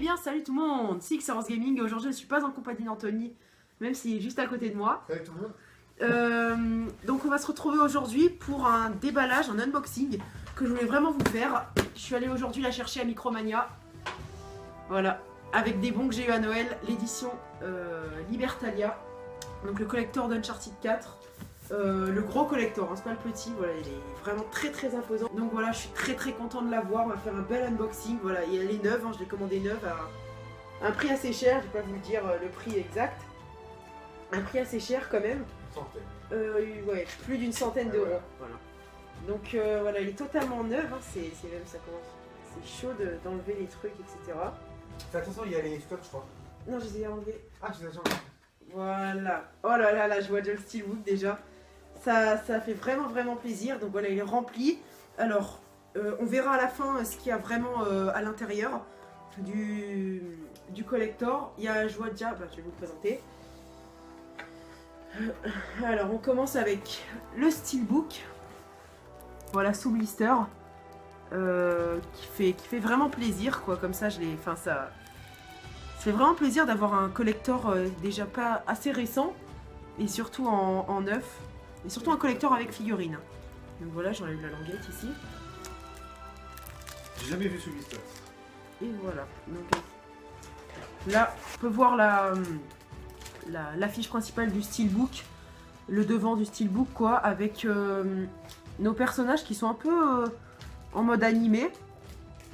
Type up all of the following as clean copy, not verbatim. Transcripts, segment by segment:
bien, salut tout le monde, c'est Xerance Gaming et aujourd'hui je ne suis pas en compagnie d'Anthony, même s'il est juste à côté de moi. Salut tout le monde. Donc on va se retrouver aujourd'hui pour un déballage, un unboxing que je voulais vraiment vous faire. Je suis allée aujourd'hui la chercher à Micromania. Voilà, avec des bons que j'ai eu à Noël, l'édition Libertalia, donc le collector d'Uncharted 4. Le gros collector, hein, c'est pas le petit, voilà, il est vraiment très imposant. Donc voilà, je suis très content de l'avoir, on va faire un bel unboxing, voilà, et elle est neuve, hein, je l'ai commandée neuve à un prix assez cher, je vais pas vous dire le prix exact. Un prix assez cher quand même. Ouais, plus d'une centaine d'euros. Ouais. Voilà. Donc voilà, elle est totalement neuve, hein, c'est même ça commence. C'est chaud d'enlever les trucs, etc. Fais attention, il y a les stocks, je crois. Non, je les ai enlevés. Ah, tu les as enlevés. Voilà. Oh là là, je vois déjà le steelbook déjà. Ça fait vraiment plaisir. Donc voilà, il est rempli. Alors, on verra à la fin ce qu'il y a vraiment à l'intérieur du collector. Il y a, je vois déjà, je vais vous le présenter. Alors, on commence avec le steelbook. Voilà, sous blister. Qui fait vraiment plaisir, quoi. Comme ça, ça fait vraiment plaisir d'avoir un collector déjà pas assez récent. Et surtout en neuf. Et surtout un collector avec figurine. Donc voilà, j'enlève la languette ici. J'ai jamais vu celui-ci. Et voilà. Donc là, on peut voir l'affiche principale du steelbook. Le devant du steelbook, quoi. Avec nos personnages qui sont un peu en mode animé.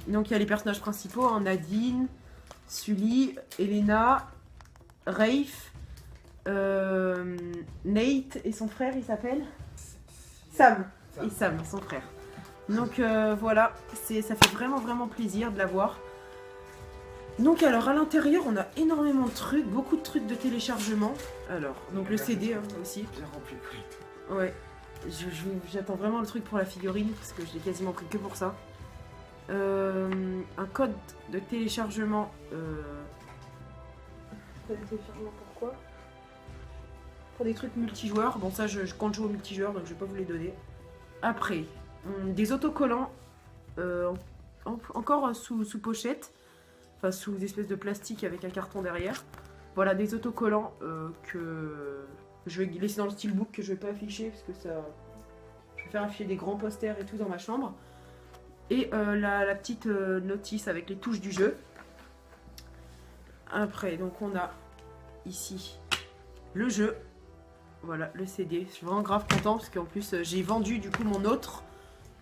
Donc il y a les personnages principaux, hein, Nadine, Sully, Elena, Rafe. Nate et son frère, il s'appelle Sam. Et Sam, son frère. Donc voilà, ça fait vraiment plaisir de l'avoir. Donc alors à l'intérieur, on a énormément de trucs, beaucoup de trucs de téléchargement. Alors, donc le CD hein, aussi. Bien rempli de trucs. Ouais, j'attends vraiment le truc pour la figurine parce que je l'ai quasiment pris que pour ça. Un code de téléchargement. Code de téléchargement pourquoi? Pour des trucs multijoueurs. Bon, ça, je compte jouer au multijoueur, donc je vais pas vous les donner. Après, des autocollants, encore sous pochette, enfin sous des espèces de plastique avec un carton derrière. Voilà, des autocollants que je vais laisser dans le steelbook, que je vais pas afficher, parce que ça... Je vais faire afficher des grands posters et tout dans ma chambre. Et la petite notice avec les touches du jeu. Après, donc on a ici le jeu. Voilà, le CD. Je suis vraiment grave content parce qu'en plus j'ai vendu du coup mon autre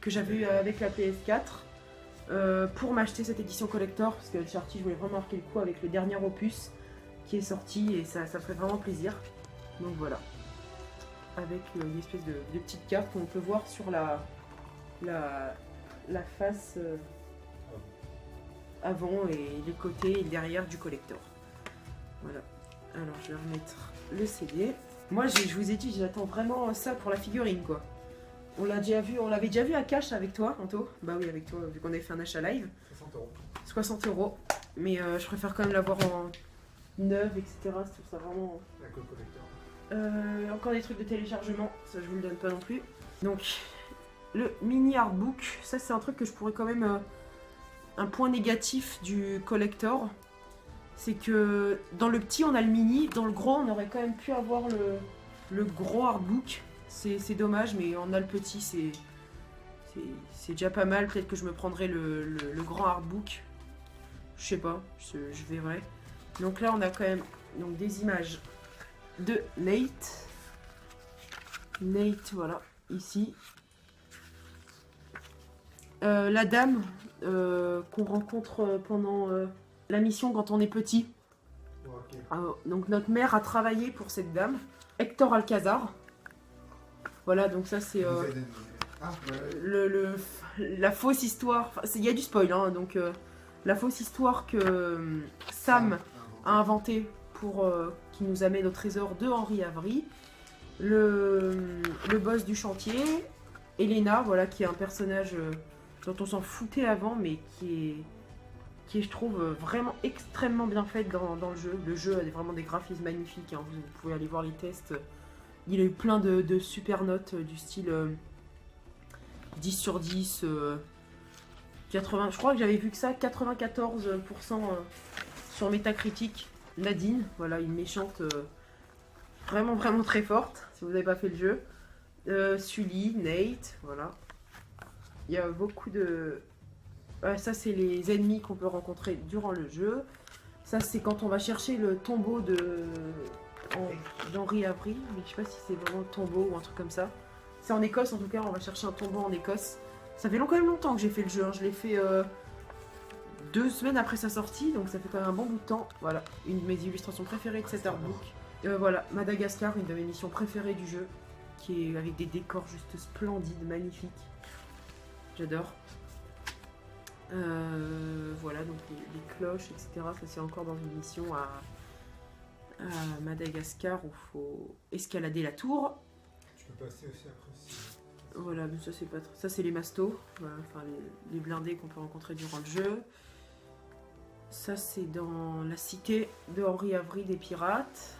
que j'avais eu avec la PS4 pour m'acheter cette édition collector parce que Uncharted, je voulais vraiment marquer le coup avec le dernier opus qui est sorti et ça ferait vraiment plaisir. Donc voilà, avec une espèce de petite carte qu'on peut voir sur la face avant et les côtés et derrière du collector. Voilà, alors je vais remettre le CD. Moi, je vous ai dit, j'attends vraiment ça pour la figurine, quoi. On l'avait déjà vu à Cash avec toi, Anto. Bah oui, avec toi, vu qu'on avait fait un achat live. 60 euros. 60 euros. Mais je préfère quand même l'avoir en neuve, etc. Je trouve ça vraiment... La code collector. Encore des trucs de téléchargement, ça je vous le donne pas non plus. Donc, le mini artbook, ça c'est un truc que je pourrais quand même... un point négatif du collector. C'est que dans le petit on a le mini, dans le gros on aurait quand même pu avoir le gros artbook. C'est dommage, mais on a le petit, c'est déjà pas mal. Peut-être que je me prendrai le grand artbook. Je sais pas, je verrai. Donc là on a quand même donc, des images de Nate. Nate, voilà, ici. La dame qu'on rencontre pendant... la mission quand on est petit. Okay. Donc notre mère a travaillé pour cette dame, Hector Alcazar. Voilà, donc ça c'est la fausse histoire. Il y a du spoil, hein, donc la fausse histoire que Sam a inventée pour qui nous amène au trésor de Henri Avery. Le boss du chantier, Elena, voilà, qui est un personnage dont on s'en foutait avant, mais qui je trouve vraiment extrêmement bien faite dans le jeu. Le jeu a vraiment des graphismes magnifiques, hein. Vous pouvez aller voir les tests. Il a eu plein de super notes du style 10 sur 10. 80, je crois que j'avais vu que ça, 94% sur Metacritic. Nadine, voilà, une méchante vraiment vraiment très forte, si vous n'avez pas fait le jeu. Sully, Nate, voilà. Il y a beaucoup de... ça, c'est les ennemis qu'on peut rencontrer durant le jeu. Ça, c'est quand on va chercher le tombeau d'Henri Avery. Mais je sais pas si c'est vraiment le tombeau ou un truc comme ça. C'est en Écosse, en tout cas, on va chercher un tombeau en Écosse. Ça fait quand même longtemps que j'ai fait le jeu. Hein. Je l'ai fait 2 semaines après sa sortie, donc ça fait quand même un bon bout de temps. Voilà, une de mes illustrations préférées de cet artbook. Voilà, Madagascar, une de mes missions préférées du jeu, qui est avec des décors juste splendides, magnifiques. J'adore. Voilà, donc les cloches, etc. Ça, c'est encore dans une mission à Madagascar où il faut escalader la tour. Tu peux passer aussi après. Si... Voilà, mais ça, c'est pas... Ça, c'est les mastos. Voilà, enfin, les blindés qu'on peut rencontrer durant le jeu. Ça, c'est dans la cité de Henri Avery des pirates.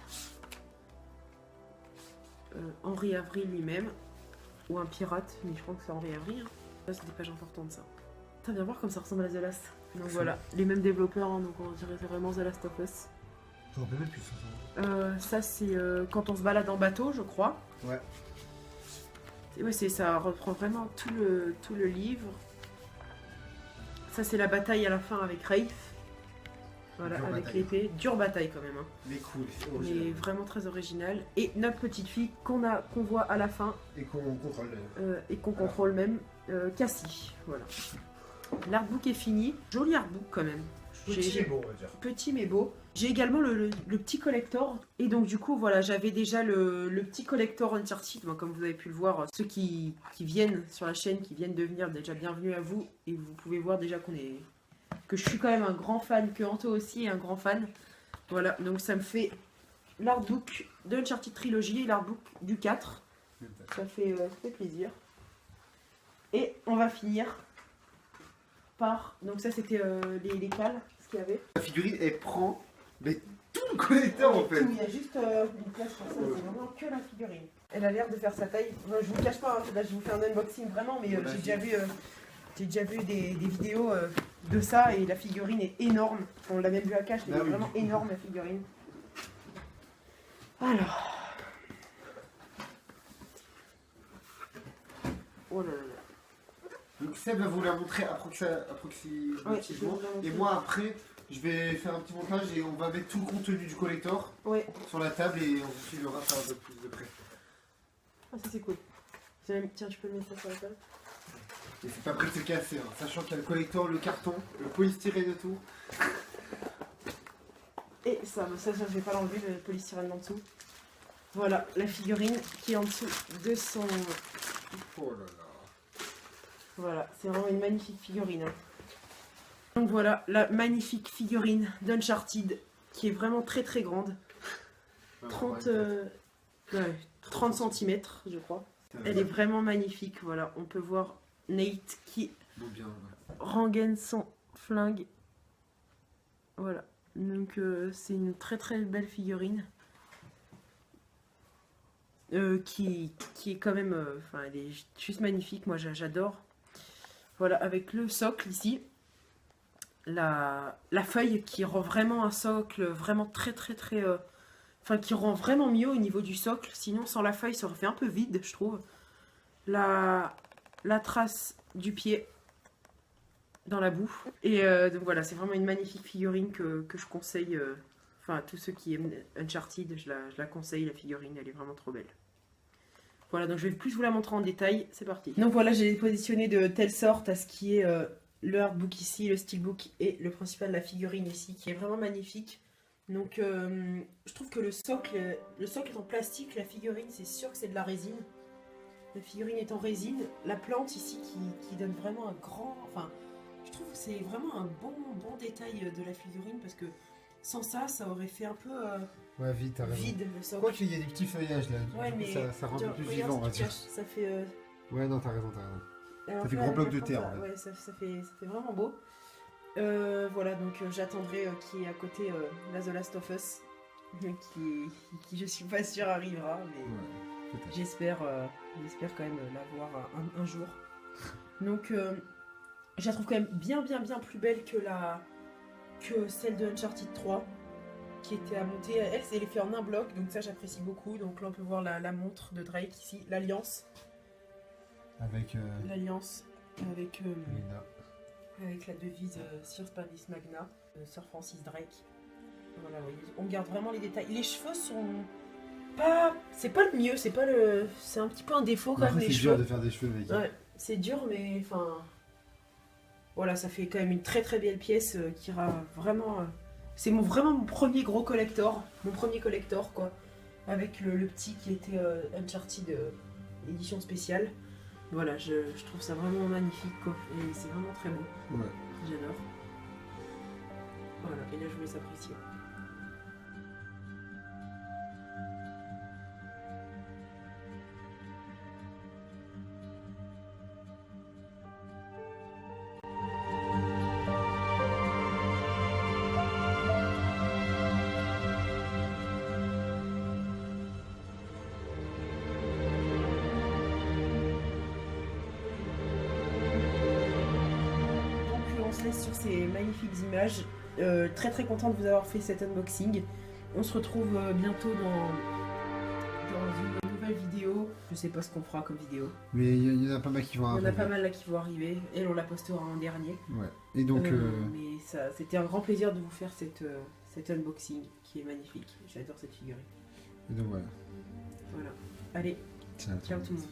Henri Avery lui-même. Ou un pirate, mais je crois que c'est Henri Avery. Hein. Ça, c'est des pages importantes, ça. Ça vient voir comme ça ressemble à The Last. Donc voilà, les mêmes développeurs, hein, donc on dirait vraiment The Last of Us. Je me rappelle même plus ça. Ça, c'est quand on se balade en bateau, je crois. Ouais. Ouais, ça reprend vraiment tout le livre. Ça, c'est la bataille à la fin avec Rafe. Voilà, Dure avec bataille. l'épée. Dure bataille quand même. Hein. Mais cool, c'est Mais original. vraiment très original. Et notre petite fille qu'on voit à la fin. Et qu'on contrôle. Et qu'on contrôle même. Cassie. Voilà. L'artbook est fini. Joli artbook quand même. Petit mais beau, on va dire. Petit mais beau. J'ai également le petit collector. Et donc du coup, voilà, j'avais déjà le petit collector Uncharted. Bon, comme vous avez pu le voir, ceux qui viennent sur la chaîne, qui viennent de venir, déjà bienvenue à vous. Et vous pouvez voir déjà que je suis quand même un grand fan, que Anto aussi est un grand fan. Voilà, donc ça me fait l'artbook de Uncharted Trilogy et l'artbook du 4. Ça fait plaisir. Et on va finir par... Donc ça, c'était les cales, ce qu'il y avait. La figurine, elle prend mais tout le collecteur en fait. Il y a juste une place pour ça, c'est vraiment que la figurine. Elle a l'air de faire sa taille. Enfin, je vous le cache pas, hein, là je vous fais un unboxing vraiment, mais j'ai déjà vu des vidéos de ça et la figurine est énorme. On l'a même vu à cache, elle est vraiment énorme la figurine. Alors. Oh là là là. Donc Seb va vous la montrer approximativement. Ouais, je vais vous la montrer. Et moi après, je vais faire un petit montage et on va mettre tout le contenu du collector sur la table et on vous suivra ça un peu plus de près. Ah, ça c'est cool. Tiens, tu peux le mettre ça sur la table. Et c'est pas prêt de se casser, hein. Sachant qu'il y a le collector, le carton, le polystyrène et tout. Et ça, je vais pas l'enlever, le polystyrène en dessous. Voilà, la figurine qui est en dessous de son... Oh là là. Voilà, c'est vraiment une magnifique figurine. Hein. Donc voilà, la magnifique figurine d'Uncharted, qui est vraiment très très grande. 30 cm, je crois. Elle est vraiment magnifique, voilà. On peut voir Nate qui rengaine son flingue. Voilà. Donc c'est une très très belle figurine. Qui est quand même... Enfin, elle est juste magnifique, moi j'adore. Voilà, avec le socle ici. La feuille qui rend vraiment un socle vraiment très très très... Enfin, qui rend vraiment mieux au niveau du socle. Sinon, sans la feuille, ça aurait fait un peu vide, je trouve. La trace du pied dans la boue. Et donc voilà, c'est vraiment une magnifique figurine que je conseille. Enfin, à tous ceux qui aiment Uncharted, je la conseille, la figurine, elle est vraiment trop belle. Voilà, donc je vais plus vous la montrer en détail. C'est parti. Donc voilà, j'ai positionné de telle sorte à ce qui est le artbook ici, le steelbook et le principal, la figurine ici, qui est vraiment magnifique. Donc je trouve que le socle est en plastique, la figurine c'est sûr que c'est de la résine. La figurine est en résine, la plante ici qui donne vraiment un grand... Enfin, je trouve que c'est vraiment un bon détail de la figurine parce que sans ça, ça aurait fait un peu ouais, vite, vide le socle. Quoi qu'il y a des petits feuillages là, ouais, du coup, mais ça rend un peu plus regarde, vivant on va dire. ça fait... Ouais, non, t'as raison, t'as raison. Alors, Ça fait gros bloc de terre. Ça, ouais, ça fait vraiment beau. Voilà, donc j'attendrai qui est à côté la The Last of Us, qui je suis pas sûre arrivera, mais Ouais, j'espère quand même la voir un jour. Donc Je la trouve quand même bien plus belle que celle de Uncharted 3 qui était à monter. Elle est fait en un bloc, donc ça j'apprécie beaucoup. Donc là on peut voir la montre de Drake ici, l'Alliance. Avec l'Alliance avec Lina. Avec la devise Sir Spalding Magna, Sir Francis Drake. Voilà, oui. On garde vraiment les détails. Les cheveux sont pas... C'est pas le mieux, c'est un petit peu un défaut quand même les cheveux. C'est dur de faire des cheveux avec. Ouais, c'est dur mais enfin... Voilà, ça fait quand même une très belle pièce qui ira vraiment... C'est vraiment mon premier gros collector. Mon premier collector quoi. Avec le petit qui était Uncharted édition spéciale. Voilà, je trouve ça vraiment magnifique quoi. Et c'est vraiment très beau. Ouais. J'adore. Voilà, et là je vous laisse apprécier. Sur ces magnifiques images. Très content de vous avoir fait cet unboxing. On se retrouve bientôt dans une nouvelle vidéo. Je sais pas ce qu'on fera comme vidéo. Mais il y en a pas mal qui vont arriver. Il y en a pas mal là qui vont arriver. Et on la postera en dernier. Ouais. Et donc. Mais ça, c'était un grand plaisir de vous faire cet unboxing qui est magnifique. J'adore cette figurine. Et donc voilà. Voilà. Allez, ciao tout le monde.